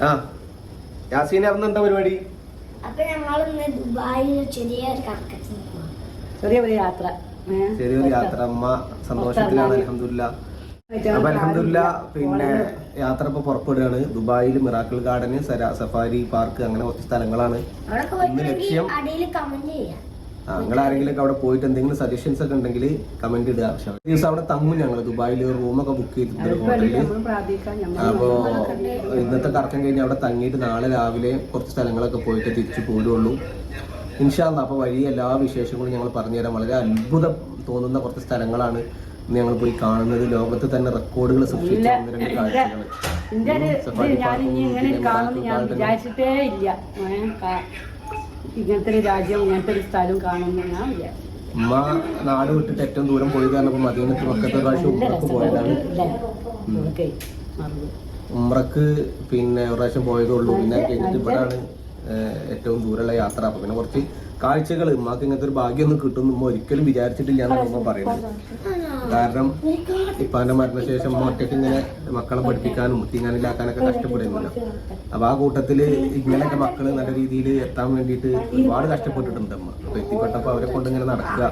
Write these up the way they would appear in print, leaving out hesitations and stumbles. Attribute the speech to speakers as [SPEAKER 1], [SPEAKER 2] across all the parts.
[SPEAKER 1] ആ യാസീൻ എന്താ പരിപാടി?
[SPEAKER 2] അപ്പൊ ഞങ്ങളിന്ന് ദുബായിൽ ചെറിയൊരു യാത്ര.
[SPEAKER 1] ചെറിയൊരു യാത്ര. അമ്മ സന്തോഷത്തിലാണ്. അൽഹംദുലില്ലാ. അപ്പൊ അൽഹംദുലില്ലാ പിന്നെ യാത്ര ഇപ്പൊ പുറപ്പെടുകയാണ്. ദുബായിൽ മിറാക്കിൾ ഗാർഡന്, സഫാരി പാർക്ക്, അങ്ങനെ കുറച്ച് സ്ഥലങ്ങളാണ് ഇന്ന് ലക്ഷ്യം. നിങ്ങൾ ആരെങ്കിലും അവിടെ പോയിട്ട് എന്തെങ്കിലും സജഷൻസ് ഒക്കെ ഉണ്ടെങ്കിൽ കമന്റ് ഇടുക. ദിവസം അവിടെ തങ്ങും. ഞങ്ങൾ ദുബായിൽ റൂമൊക്കെ ബുക്ക് ചെയ്തിട്ടുണ്ട് ഹോട്ടലിൽ. അപ്പോ ഇന്നത്തെ കറക്കം കഴിഞ്ഞ് അവിടെ തങ്ങിയിട്ട് നാളെ രാവിലെ കുറച്ച് സ്ഥലങ്ങളൊക്കെ പോയിട്ട് തിരിച്ചു പോരുള്ളൂ ഇൻഷാ അല്ലാഹ്. അപ്പൊ വഴി എല്ലാ വിശേഷങ്ങളും ഞങ്ങൾ പറഞ്ഞുതരാം. വളരെ അത്ഭുതം തോന്നുന്ന കുറച്ച് സ്ഥലങ്ങളാണ് ഞങ്ങൾ പോയി കാണുന്നത്. ലോകത്ത് തന്നെ റെക്കോർഡുകൾ സൃഷ്ടിച്ച ഒന്ന് രണ്ട് കാഴ്ചകൾ.
[SPEAKER 3] ഇങ്ങനത്തെ ഒരു രാജ്യം, ഇങ്ങനത്തെ ഒരു സ്ഥലം കാണുമെന്ന് ഞാൻ വിചാരിച്ചു.
[SPEAKER 1] ഉമ്മ നാട് വിട്ടിട്ട് ഏറ്റവും ദൂരം പോയി കാരണം മദീനത്ത് മക്കത്തെ പ്രാവശ്യം ഉമ്രക്ക് പോയതാണ്. ഉമ്രക്ക് പിന്നെ ഒരു പ്രാവശ്യം പോയതേ ഉള്ളൂ. പിന്നെ കഴിഞ്ഞിട്ട് ഇവിടാണ് ഏറ്റവും ദൂരമുള്ള യാത്ര. അപ്പൊ പിന്നെ കുറച്ച് കാഴ്ചകൾ ഉമ്മക്ക് ഇങ്ങനത്തെ ഒരു ഭാഗ്യമൊന്നും കിട്ടുന്നു ഉമ്മ ഒരിക്കലും വിചാരിച്ചിട്ടില്ല എന്നാണ് ഉമ്മ പറയുന്നത്. കാരണം ഇപ്പാന്റെ മരണശേഷം ഉമ്മ ഒറ്റയ്ക്ക് ഇങ്ങനെ മക്കളെ പഠിപ്പിക്കാനും മുത്തിങ്ങാനിലാക്കാനൊക്കെ കഷ്ടപ്പെടുന്നല്ലോ. അപ്പൊ ആ കൂട്ടത്തില് ഇങ്ങനെയൊക്കെ മക്കള് നല്ല രീതിയിൽ എത്താൻ വേണ്ടിയിട്ട് ഒരുപാട് കഷ്ടപ്പെട്ടിട്ടുണ്ട് അമ്മ. അപ്പൊ എത്തിപ്പെട്ടപ്പോ അവരെ കൊണ്ട് ഇങ്ങനെ നടക്കുക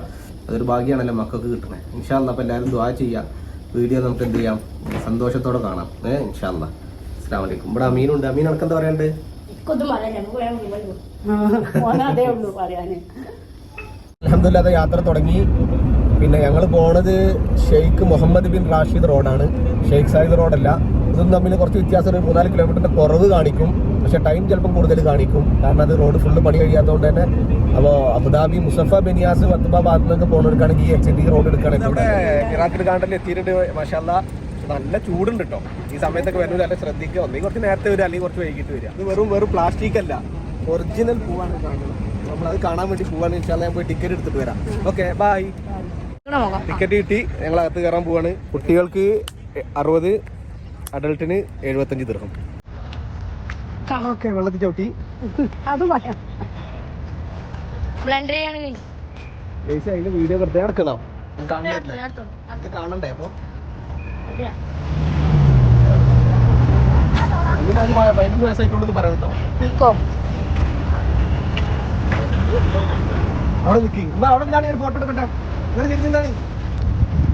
[SPEAKER 1] അതൊരു ഭാഗ്യമാണല്ലോ മക്കൾക്ക് കിട്ടണേ. ഇൻഷാ അല്ലാഹ്. അപ്പൊ എല്ലാവരും ദുആ ചെയ്യാം. വീഡിയോ നമുക്ക് എന്ത് ചെയ്യാം, സന്തോഷത്തോടെ കാണാം. ഇൻഷാ അല്ലാഹ്. അസ്സലാമു അലൈക്കും. ഇവിടെ അമീനുണ്ട്. അമീൻ അനക്ക് എന്താ പറയണ്ട്? അൽഹംദുലില്ലാ യാത്ര തുടങ്ങി. പിന്നെ ഞങ്ങൾ പോണത് ഷെയ്ഖ് മുഹമ്മദ് ബിൻ റാഷിദ് റോഡാണ്, ഷെയ്ഖ് സായിദ് റോഡല്ല. ഇതും തമ്മിൽ കുറച്ച് വ്യത്യാസം, ഒരു 3-4 കിലോമീറ്ററിന്റെ കുറവ് കാണിക്കും. പക്ഷെ ടൈം ചിലപ്പം കൂടുതൽ കാണിക്കും. കാരണം അത് റോഡ് ഫുള്ള് പണി കഴിയാത്തതുകൊണ്ട് തന്നെ. അപ്പോൾ അബുദാബി മുസഫ ബനിയാസ് വത്തുബ ഭാഗത്ത് നിന്നൊക്കെ പോകുന്നവർക്കാണെങ്കിൽ ഈ HND റോഡ് എടുക്കുകയാണെങ്കിൽ നമ്മുടെ മിറാക്കിൾ ഗാർഡനിൽ എത്തിയിട്ടുണ്ട്. മാഷാ അല്ലാഹ്. നല്ല ചൂടുണ്ട് കേട്ടോ. ഈ സമയത്തൊക്കെ വരുന്നത് നല്ല ശ്രദ്ധിക്കുക. ഒന്നെങ്കിൽ കുറച്ച് നേരത്തെ വരിക, അല്ലെങ്കിൽ കുറച്ച് വൈകിട്ട് വരിക. ഇത് വെറും പ്ലാസ്റ്റിക് അല്ല, ഒറിജിനൽ പൂവാണ് കാണുന്നത്. നമ്മളത് കാണാൻ വേണ്ടി പോവാണ്. ഇൻഷാ അല്ലാഹ് ഞാൻ പോയി ടിക്കറ്റ് എടുത്തിട്ട് വരാം. Okay bye. ടിക്കറ്റ് കിട്ടി, ഞങ്ങൾ അകത്ത് കയറാൻ പോവാണ്. കുട്ടികൾക്ക് 60, അഡൾട്ടിന് 75 ദിർഹം. ഓക്കെ വെള്ളത്തിൽ ചവിട്ടി അതിന്റെ വീഡിയോ വെറുതെ നടക്കണോ? കാണണ്ടേ? അപ്പൊ 15 വയസ്സായിട്ടുള്ളൂ പറയട്ടോ. അവിടെ നിൽക്കി അവിടെ എന്താണ് ഫോട്ടോ എടുക്കട്ടെ.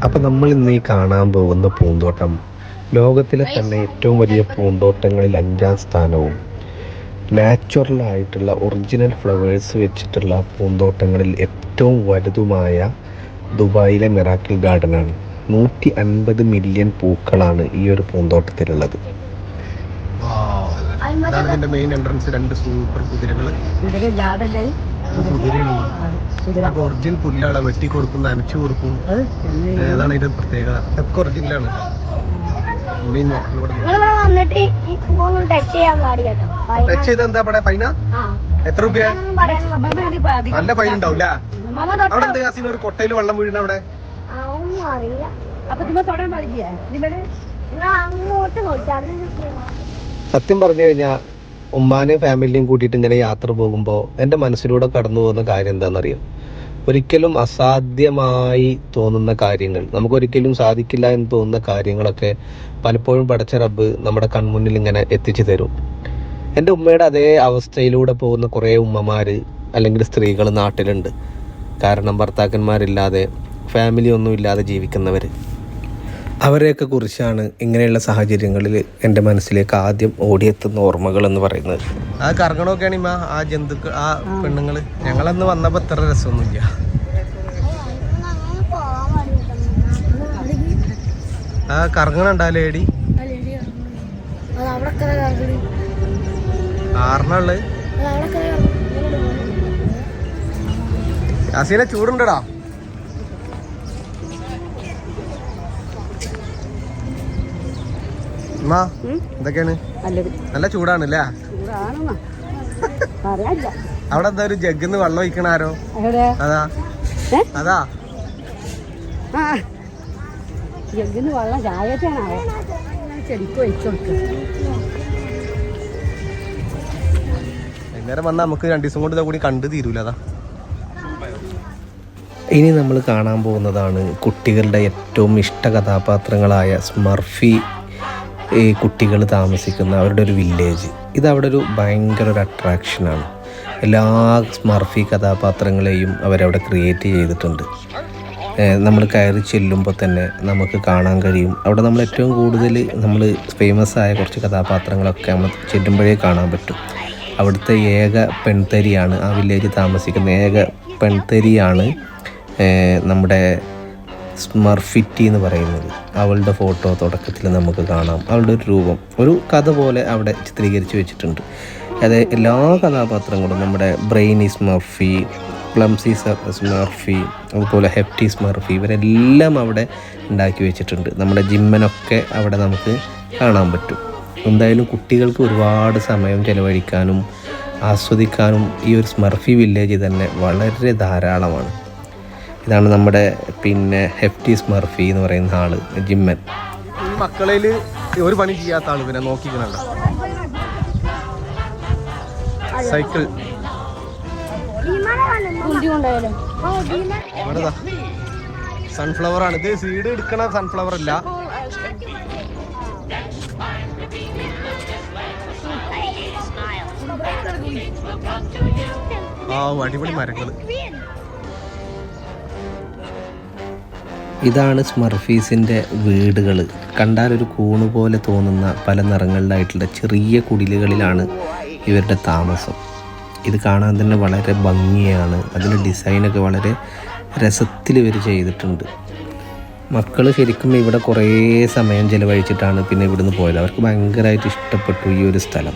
[SPEAKER 4] അപ്പം നമ്മൾ ഇന്ന് ഈ കാണാൻ പോകുന്ന പൂന്തോട്ടം ലോകത്തിലെ തന്നെ ഏറ്റവും വലിയ പൂന്തോട്ടങ്ങളിൽ 5ാം സ്ഥാനവും നാച്ചുറലായിട്ടുള്ള ഒറിജിനൽ ഫ്ലവേഴ്സ് വെച്ചിട്ടുള്ള പൂന്തോട്ടങ്ങളിൽ ഏറ്റവും വലുതുമായ ദുബായിലെ മിറാക്കിൾ ഗാർഡനാണ്. 150 മില്യൺ പൂക്കളാണ് ഈ ഒരു പൂന്തോട്ടത്തിലുള്ളത്.
[SPEAKER 1] ഇതിന്റെ മെയിൻ എൻട്രൻസ് 2 സൂപ്പർ കുതിരകൾ. ഒറിജിനൽ പുല്ലാണ്, വെട്ടി കൊടുക്കും, നനച്ചു കൊടുക്കും. ഏതാണ് ഇതിന്റെ പ്രത്യേകത? ഇതൊക്കെ ഒറിജിനലാണ്. ടച്ച് ചെയ്ത് എന്താ പറയാ? ഫൈന എത്ര രൂപ? നല്ല ഫൈൻ ഉണ്ടാവും. അവിടെ എന്താ യാസീൻ ഒരു കൊട്ടയിൽ വെള്ളം വീഴുന്ന അവിടെ?
[SPEAKER 4] സത്യം പറഞ്ഞു കഴിഞ്ഞാൽ ഉമ്മാനെയും ഫാമിലിയും കൂട്ടിയിട്ട് ഇങ്ങനെ യാത്ര പോകുമ്പോൾ എൻ്റെ മനസ്സിലൂടെ കടന്നു പോകുന്ന കാര്യം എന്താണെന്നറിയാം? ഒരിക്കലും അസാധ്യമായി തോന്നുന്ന കാര്യങ്ങൾ, നമുക്കൊരിക്കലും സാധിക്കില്ല എന്ന് തോന്നുന്ന കാര്യങ്ങളൊക്കെ പലപ്പോഴും പടച്ച റബ്ബ് നമ്മുടെ കൺമുന്നിൽ ഇങ്ങനെ എത്തിച്ചു തരും. എൻ്റെ ഉമ്മയുടെ അതേ അവസ്ഥയിലൂടെ പോകുന്ന കുറേ ഉമ്മമാർ അല്ലെങ്കിൽ സ്ത്രീകൾ നാട്ടിലുണ്ട്. കാരണം ഭർത്താക്കന്മാരില്ലാതെ, ഫാമിലി ഒന്നും ഇല്ലാതെ ജീവിക്കുന്നവർ. അവരെയൊക്കെ കുറിച്ചാണ് ഇങ്ങനെയുള്ള സാഹചര്യങ്ങളിൽ എൻ്റെ മനസ്സിലേക്ക് ആദ്യം ഓടിയെത്തുന്ന ഓർമ്മകൾ എന്ന് പറയുന്നത്.
[SPEAKER 1] ആ കറങ്ങണമൊക്കെയാണ് ഇമ്മ ആ ജന്തുക്കൾ, ആ പെണ്ണുങ്ങൾ. ഞങ്ങളന്ന് വന്നപ്പോൾ ഇത്ര രസമൊന്നുമില്ല. ആ കറങ്ങണുണ്ടാവില്ലേ ഏടി? 6 യാസീനെ ചൂടുണ്ടടാ. എന്തൊക്കെയാണ്? നല്ല ചൂടാണല്ലേ? അവിടെ എന്താ ഒരു ജഗ്ഗിന്ന് വെള്ളം ഒഴിക്കണ ആരോ? അതാ അതാ വൈകുന്നേരം വന്നാൽ നമുക്ക് 2 ദിവസം കൊണ്ട് കൂടി കണ്ടു തീരൂല. അതാ
[SPEAKER 4] ഇനി നമ്മൾ കാണാൻ പോകുന്നതാണ് കുട്ടികളുടെ ഏറ്റവും ഇഷ്ട കഥാപാത്രങ്ങളായ സ്മർഫി ഈ കുട്ടികൾ താമസിക്കുന്ന അവരുടെ ഒരു വില്ലേജ്. ഇതവിടെ ഒരു ഭയങ്കര ഒരു അട്രാക്ഷനാണ്. എല്ലാ സ്മർഫി കഥാപാത്രങ്ങളെയും അവരവിടെ ക്രിയേറ്റ് ചെയ്തിട്ടുണ്ട്. നമ്മൾ കയറി ചെല്ലുമ്പോൾ തന്നെ നമുക്ക് കാണാൻ കഴിയും. അവിടെ നമ്മൾ ഏറ്റവും കൂടുതൽ നമ്മൾ ഫേമസ് ആയ കുറച്ച് കഥാപാത്രങ്ങളൊക്കെ നമ്മൾ ചെല്ലുമ്പോഴേ കാണാൻ പറ്റും. അവിടുത്തെ ഏക പെൺതരിയാണ്, ആ വില്ലേജിൽ താമസിക്കുന്ന ഏക പെൺതരിയാണ് നമ്മുടെ സ്മർഫിറ്റി എന്ന് പറയുന്നത്. അവളുടെ ഫോട്ടോ തുടക്കത്തിൽ നമുക്ക് കാണാം. അവളുടെ ഒരു രൂപം ഒരു കഥ പോലെ അവിടെ ചിത്രീകരിച്ച് വെച്ചിട്ടുണ്ട്. അത് എല്ലാ കഥാപാത്രങ്ങളും നമ്മുടെ ബ്രെയിനി സ്മർഫി, പ്ലംസി സ്മർഫി, അതുപോലെ ഹെഫ്റ്റി സ്മർഫി, ഇവരെല്ലാം അവിടെ ഉണ്ടാക്കി വെച്ചിട്ടുണ്ട്. നമ്മുടെ ജിമ്മനൊക്കെ അവിടെ നമുക്ക് കാണാൻ പറ്റും. എന്തായാലും കുട്ടികൾക്ക് ഒരുപാട് സമയം ചെലവഴിക്കാനും ആസ്വദിക്കാനും ഈ ഒരു സ്മർഫി വില്ലേജ് തന്നെ വളരെ ധാരാളമാണ്. ഇതാണ് നമ്മുടെ ഹെഫ്റ്റി സ്മർഫി എന്ന് പറയുന്ന ആള്, ജിമ്മൻ.
[SPEAKER 1] ഈ മക്കളിൽ ഒരു പണി ചെയ്യാത്ത ആള് പിന്നെ നോക്കിക്കണല്ലോ. സൈക്കിൾ സൺഫ്ലവർ ആണ് ഇത്. സീഡ് എടുക്കണ സൺഫ്ലവർ അല്ല. അടിപൊളി മരങ്ങള്.
[SPEAKER 4] ഇതാണ് സ്മർഫീസിൻ്റെ വീടുകൾ. കണ്ടാൽ ഒരു കൂണ് പോലെ തോന്നുന്ന പല നിറങ്ങളിലായിട്ടുള്ള ചെറിയ കുടിലുകളിലാണ് ഇവരുടെ താമസം. ഇത് കാണാൻ തന്നെ വളരെ ഭംഗിയാണ്. അതിൻ്റെ ഡിസൈനൊക്കെ വളരെ രസത്തിൽ ഇവർ ചെയ്തിട്ടുണ്ട്. മക്കൾ ശരിക്കും ഇവിടെ കുറേ സമയം ചിലവഴിച്ചിട്ടാണ് പിന്നെ ഇവിടുന്ന് പോയത്. അവർക്ക് ഭയങ്കരമായിട്ട് ഇഷ്ടപ്പെട്ടു ഈ ഒരു സ്ഥലം,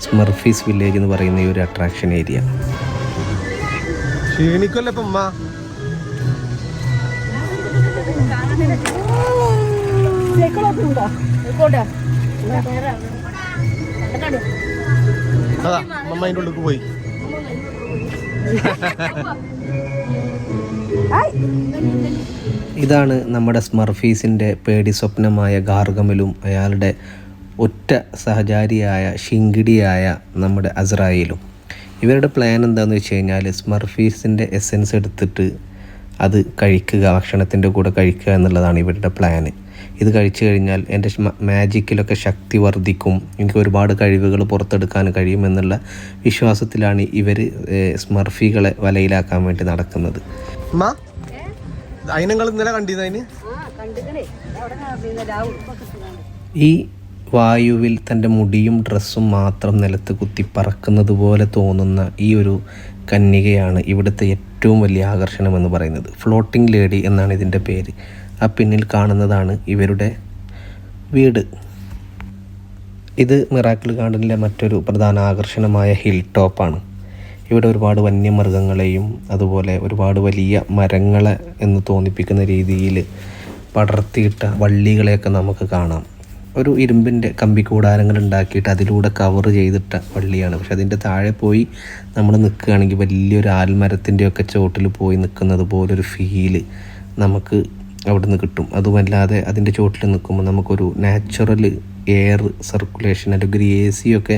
[SPEAKER 4] സ്മർഫീസ് വില്ലേജ് എന്ന് പറയുന്ന ഈ ഒരു അട്രാക്ഷൻ ഏരിയ.
[SPEAKER 1] ക്ഷീണിക്കല്ലേ ഇപ്പം ഉമ്മ? അതാ അമ്മ അതിൻ്റെ ഉള്ളിൽ പോയി.
[SPEAKER 4] ഇതാണ് നമ്മുടെ സ്മർഫീസിൻ്റെ പേടി സ്വപ്നമായ ഗാർഗമലും അയാളുടെ ഒറ്റ സഹചാരിയായ ഷിങ്കിടിയായ നമ്മുടെ അസ്രായേലും. ഇവരുടെ പ്ലാൻ എന്താണെന്ന് വെച്ച് കഴിഞ്ഞാൽ സ്മർഫീസിൻ്റെ എസെൻസ് എടുത്തിട്ട് അത് കഴിക്കുക, ഭക്ഷണത്തിൻ്റെ കൂടെ കഴിക്കുക എന്നുള്ളതാണ് ഇവരുടെ പ്ലാന്. ഇത് കഴിച്ചു കഴിഞ്ഞാൽ എൻ്റെ മാജിക്കിലൊക്കെ ശക്തി വർദ്ധിക്കും, എനിക്ക് ഒരുപാട് കഴിവുകൾ പുറത്തെടുക്കാൻ കഴിയുമെന്നുള്ള വിശ്വാസത്തിലാണ് ഇവർ സ്മർഫികളെ വലയിലാക്കാൻ വേണ്ടി നടക്കുന്നത്. ഈ വായുവിൽ തൻ്റെ മുടിയും ഡ്രസ്സും മാത്രം നിലത്ത് കുത്തി പറക്കുന്നത് പോലെ തോന്നുന്ന ഈ ഒരു കന്യകയാണ് ഇവിടുത്തെ ഏറ്റവും വലിയ ആകർഷണം എന്ന് പറയുന്നത്. ഫ്ലോട്ടിംഗ് ലേഡി എന്നാണ് ഇതിൻ്റെ പേര്. ആ പിന്നിൽ കാണുന്നതാണ് ഇവരുടെ വീട്. ഇത് മിറാക്കിൾ ഗാർഡനിലെ മറ്റൊരു പ്രധാന ആകർഷണമായ ഹിൽ ടോപ്പാണ്. ഇവിടെ ഒരുപാട് വന്യമൃഗങ്ങളെയും അതുപോലെ ഒരുപാട് വലിയ മരങ്ങളെ എന്ന് തോന്നിപ്പിക്കുന്ന രീതിയിൽ പടർത്തിയിട്ട വള്ളികളെയൊക്കെ നമുക്ക് കാണാം. ഒരു ഇരുമ്പിൻ്റെ കമ്പി കൂടാരങ്ങൾ ഉണ്ടാക്കിയിട്ട് അതിലൂടെ കവർ ചെയ്തിട്ട വള്ളിയാണ്. പക്ഷെ അതിൻ്റെ താഴെ പോയി നമ്മൾ നിൽക്കുകയാണെങ്കിൽ വലിയൊരു ആൽമരത്തിൻ്റെയൊക്കെ ചോട്ടിൽ പോയി നിൽക്കുന്നത് പോലൊരു ഫീല് നമുക്ക് അവിടുന്ന് കിട്ടും. അതുമല്ലാതെ അതിൻ്റെ ചോട്ടിൽ നിൽക്കുമ്പോൾ നമുക്കൊരു നാച്ചുറൽ എയർ സർക്കുലേഷൻ അല്ലെങ്കിൽ എ സിയൊക്കെ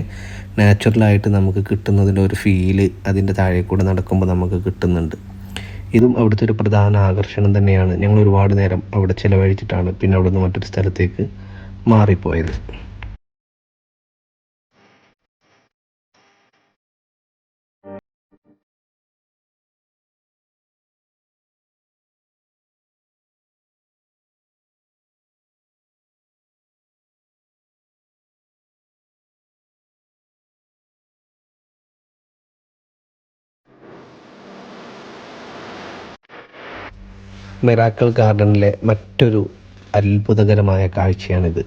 [SPEAKER 4] നാച്ചുറലായിട്ട് നമുക്ക് കിട്ടുന്നതിൻ്റെ ഒരു ഫീല് അതിൻ്റെ താഴെ കൂടെ നടക്കുമ്പോൾ നമുക്ക് കിട്ടുന്നുണ്ട്. ഇതും അവിടുത്തെ ഒരു പ്രധാന ആകർഷണം തന്നെയാണ്. ഞങ്ങൾ ഒരുപാട് നേരം അവിടെ ചിലവഴിച്ചിട്ടാണ് പിന്നെ അവിടുന്ന് മറ്റൊരു സ്ഥലത്തേക്ക് മാറിപ്പോയത്. മിറാക്കിൾ ഗാർഡനിലെ മറ്റൊരു അത്ഭുതകരമായ കാഴ്ചയാണിത്.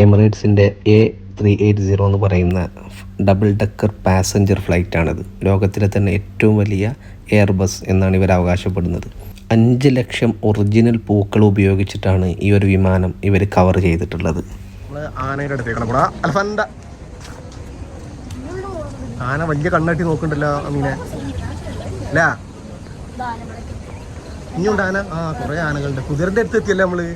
[SPEAKER 4] എമിറേറ്റ്സിൻ്റെ A380 എന്ന് പറയുന്ന ഡബിൾ ഡെക്കർ പാസഞ്ചർ ഫ്ലൈറ്റാണിത്. ലോകത്തിലെ തന്നെ ഏറ്റവും വലിയ എയർബസ് എന്നാണ് ഇവർ അവകാശപ്പെടുന്നത്. 5 ലക്ഷം ഒറിജിനൽ പൂക്കൾ ഉപയോഗിച്ചിട്ടാണ് ഈ ഒരു വിമാനം ഇവർ കവർ ചെയ്തിട്ടുള്ളത്.
[SPEAKER 1] ആന വലിയ കണ്ണാട്ടി നോക്കണ്ടല്ലോ അമീനെ അല്ല. ഇനിയുണ്ട് ആന. കുറെ ആനകളുണ്ട്. കുതിരന്റെ അടുത്ത് എത്തിയല്ലേ നമ്മള്.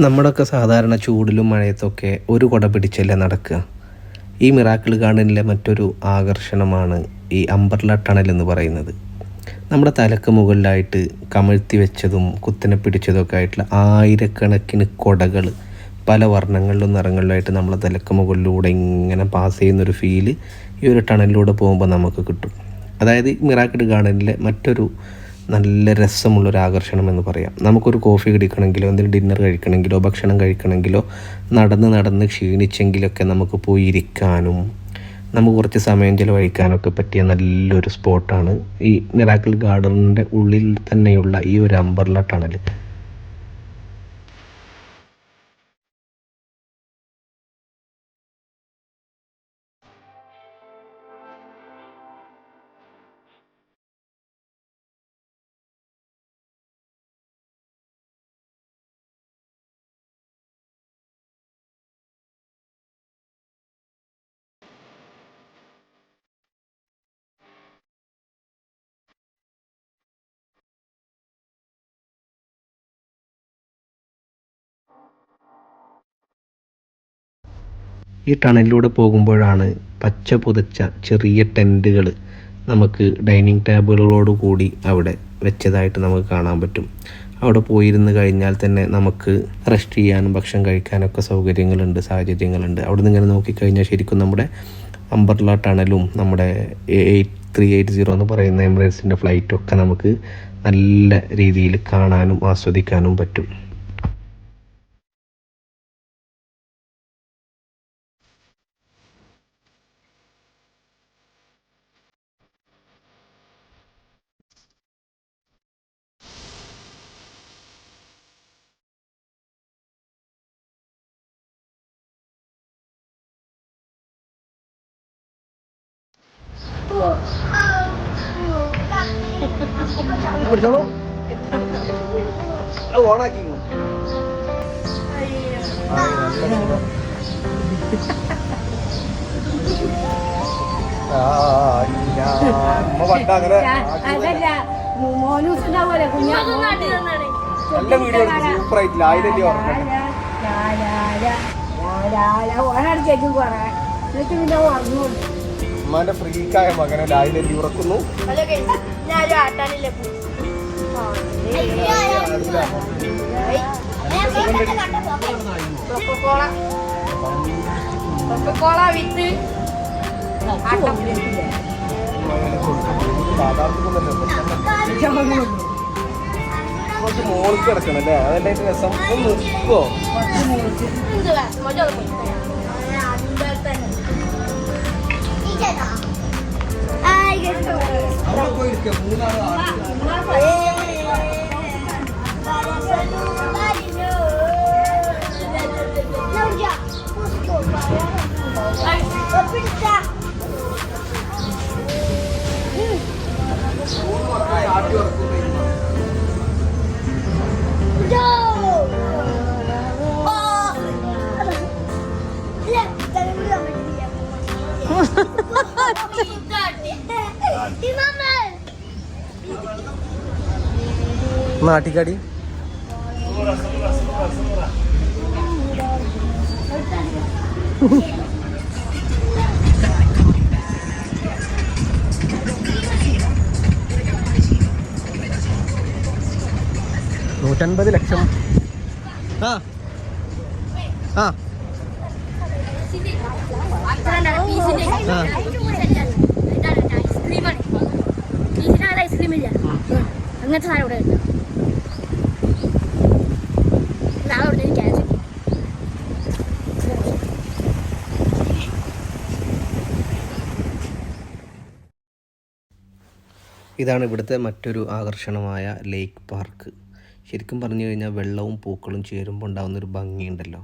[SPEAKER 4] നമ്മളൊക്കെ സാധാരണ ചൂടിലും മഴയത്തൊക്കെ ഒരു കുട പിടിച്ചല്ലേ നടക്കുക. ഈ മിറാക്കിൾ ഗാർഡനിലെ മറ്റൊരു ആകർഷണമാണ് ഈ അംബ്രല്ല ടണൽ എന്ന് പറയുന്നത്. നമ്മുടെ തലക്ക് മുകളിലായിട്ട് കമഴ്ത്തി വെച്ചതും കുത്തനെ പിടിച്ചതൊക്കെ ആയിട്ടുള്ള ആയിരക്കണക്കിന് കൊടകൾ പല വർണ്ണങ്ങളിലും നിറങ്ങളിലായിട്ട് നമ്മളെ തലക്ക് മുകളിലൂടെ ഇങ്ങനെ പാസ് ചെയ്യുന്നൊരു ഫീല് ഈ ഒരു ടണലിലൂടെ പോകുമ്പോൾ നമുക്ക് കിട്ടും. അതായത് മിറാക്കിൾ ഗാർഡനിലെ മറ്റൊരു നല്ല രസമുള്ളൊരു ആകർഷണം എന്ന് പറയാം. നമുക്കൊരു കോഫി കുടിക്കണമെങ്കിലോ എന്തെങ്കിലും ഡിന്നർ കഴിക്കണമെങ്കിലോ ഭക്ഷണം കഴിക്കണമെങ്കിലോ നടന്ന് ക്ഷീണിച്ചെങ്കിലൊക്കെ നമുക്ക് പോയി ഇരിക്കാനും നമുക്ക് കുറച്ച് സമയം ചിലവഴിക്കാനൊക്കെ പറ്റിയ നല്ലൊരു സ്പോട്ടാണ് ഈ മിറാക്കിൾ ഗാർഡനിൻ്റെ ഉള്ളിൽ തന്നെയുള്ള ഈ ഒരു അംബർല ടണൽ. ഈ ടണലിലൂടെ പോകുമ്പോഴാണ് പച്ച പുതച്ച ചെറിയ ടെൻറ്റുകൾ നമുക്ക് ഡൈനിങ് ടേബിളുകളോട് കൂടി അവിടെ വെച്ചതായിട്ട് നമുക്ക് കാണാൻ പറ്റും. അവിടെ പോയിരുന്ന് കഴിഞ്ഞാൽ തന്നെ നമുക്ക് റെസ്റ്റ് ചെയ്യാനും ഭക്ഷണം കഴിക്കാനൊക്കെ സാഹചര്യങ്ങളുണ്ട്. അവിടെ നിന്ന് ഇങ്ങനെ നോക്കിക്കഴിഞ്ഞാൽ ശരിക്കും നമ്മുടെ അംബർല ടണലും നമ്മുടെ 8380 എന്ന് പറയുന്ന എമിറേറ്റ്സിൻ്റെ ഫ്ലൈറ്റൊക്കെ നമുക്ക് നല്ല രീതിയിൽ കാണാനും ആസ്വദിക്കാനും പറ്റും.
[SPEAKER 3] അതല്ല മോനൂസ് ഉണ്ടാവുമല്ലേ
[SPEAKER 1] നല്ല വീഡിയോ സൂപ്പർ ആയിട്ടില്ല. ഉമ്മാന്റെ ഫ്രീക്കായ മകനെ ലായിലല്ലി ഉറക്കുന്നു.
[SPEAKER 2] വിത്ത്
[SPEAKER 1] കുറച്ച് മോൾക്ക് കിടക്കണം അല്ലേ? അതല്ലേ രസം. ഒന്ന് നിൽക്കോ? അവിടെ പോയിരിക്കും നാട്ടിക്കാടി. $150 ലക്ഷം. ആ ആ
[SPEAKER 2] അങ്ങനത്തെ സാധനം ഇവിടെ ഉണ്ട്. നാളെ ക്യാൻസൽ.
[SPEAKER 4] ഇതാണ് ഇവിടുത്തെ മറ്റൊരു ആകർഷണമായ ലേക്ക് പാർക്ക്. ശരിക്കും പറഞ്ഞു കഴിഞ്ഞാൽ വെള്ളവും പൂക്കളും ചേരുമ്പോൾ ഉണ്ടാകുന്നൊരു ഭംഗിയുണ്ടല്ലോ,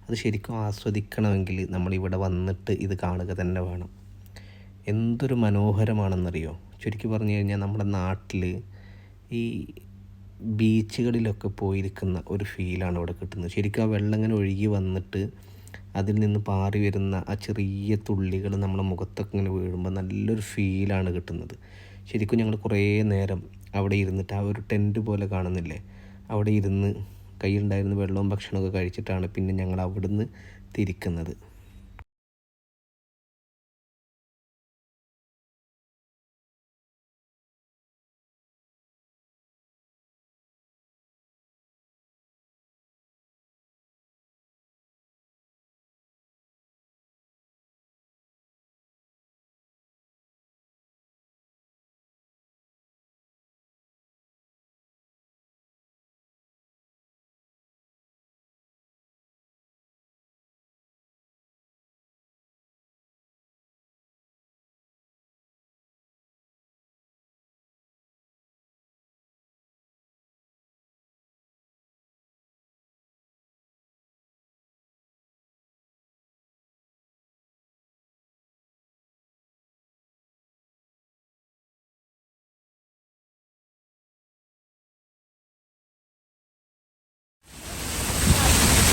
[SPEAKER 4] അത് ശരിക്കും ആസ്വദിക്കണമെങ്കിൽ നമ്മളിവിടെ വന്നിട്ട് ഇത് കാണുക തന്നെ വേണം. എന്തൊരു മനോഹരമാണെന്നറിയോ. ചുരുക്കി പറഞ്ഞു കഴിഞ്ഞാൽ നമ്മുടെ നാട്ടിൽ ഈ ബീച്ചുകളിലൊക്കെ പോയിരിക്കുന്ന ഒരു ഫീലാണ് ഇവിടെ കിട്ടുന്നത്. ശരിക്കും ആ വെള്ളം ഇങ്ങനെ ഒഴുകി വന്നിട്ട് അതിൽ നിന്ന് പാറി വരുന്ന ആ ചെറിയ തുള്ളികൾ നമ്മുടെ മുഖത്തൊക്കെ ഇങ്ങനെ വീഴുമ്പോൾ നല്ലൊരു ഫീലാണ് കിട്ടുന്നത്. ശരിക്കും ഞങ്ങൾ കുറേ നേരം അവിടെ ഇരുന്നിട്ട് ആ ഒരു ടെൻറ്റ് പോലെ കാണുന്നില്ലേ, അവിടെ ഇരുന്ന് കയ്യിലുണ്ടായിരുന്ന വെള്ളവും ഭക്ഷണമൊക്കെ കഴിച്ചിട്ടാണ് പിന്നെ ഞങ്ങൾ അവിടുന്ന് തിരിക്കുന്നത്.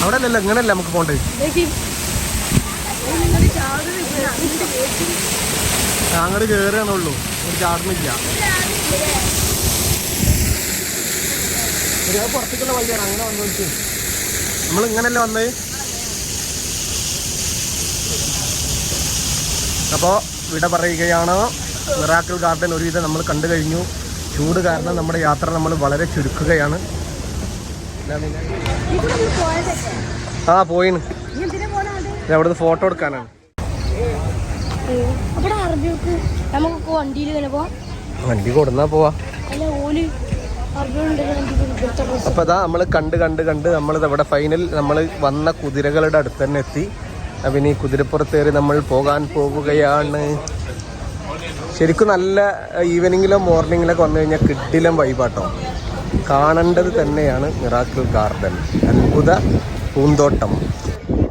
[SPEAKER 1] അവിടെ അല്ലല്ലോ ഇങ്ങനല്ല നമുക്ക് പോണ്ടത്. അങ്ങോട്ട് കയറുകയാണുള്ളൂ, ഒരു ചാടുന്നില്ല. പുറത്തേക്കുള്ള വഴിയാണ്, അങ്ങനെ വന്നു വെച്ച് നമ്മൾ ഇങ്ങനല്ലേ വന്നത്. അപ്പോൾ ഇവിടെ പറയുകയാണ്, മിറാക്കിൾ ഗാർഡൻ ഒരുവിധം നമ്മൾ കണ്ടു കഴിഞ്ഞു. ചൂട് കാരണം നമ്മുടെ യാത്ര നമ്മൾ വളരെ ചുരുക്കുകയാണ്. ആ പോയിന്, അവിടുന്ന് ഫോട്ടോ എടുക്കാനാണ്.
[SPEAKER 2] നമുക്ക് വണ്ടിയിൽ തന്നെ പോവാം.
[SPEAKER 1] വണ്ടി കൊടുന്നാ പോവാ.
[SPEAKER 2] അല്ല ഓല്
[SPEAKER 1] അപ്പൊ അതാ നമ്മൾ കണ്ട് നമ്മളിത് ഇവിടെ ഫൈനൽ നമ്മൾ വന്ന കുതിരകളുടെ അടുത്ത് തന്നെ എത്തി. പിന്നെ ഈ കുതിരപ്പുറത്തേറി നമ്മൾ പോകാൻ പോവുകയാണ്. ശരിക്കും നല്ല ഈവനിങ്ങിലോ മോർണിംഗിലൊക്കെ വന്നു കഴിഞ്ഞാൽ കിടിലം വൈബാട്ടോ. കാണേണ്ടത് തന്നെയാണ് മിറാക്കിൾ ഗാർഡൻ, അത്ഭുത പൂന്തോട്ടം.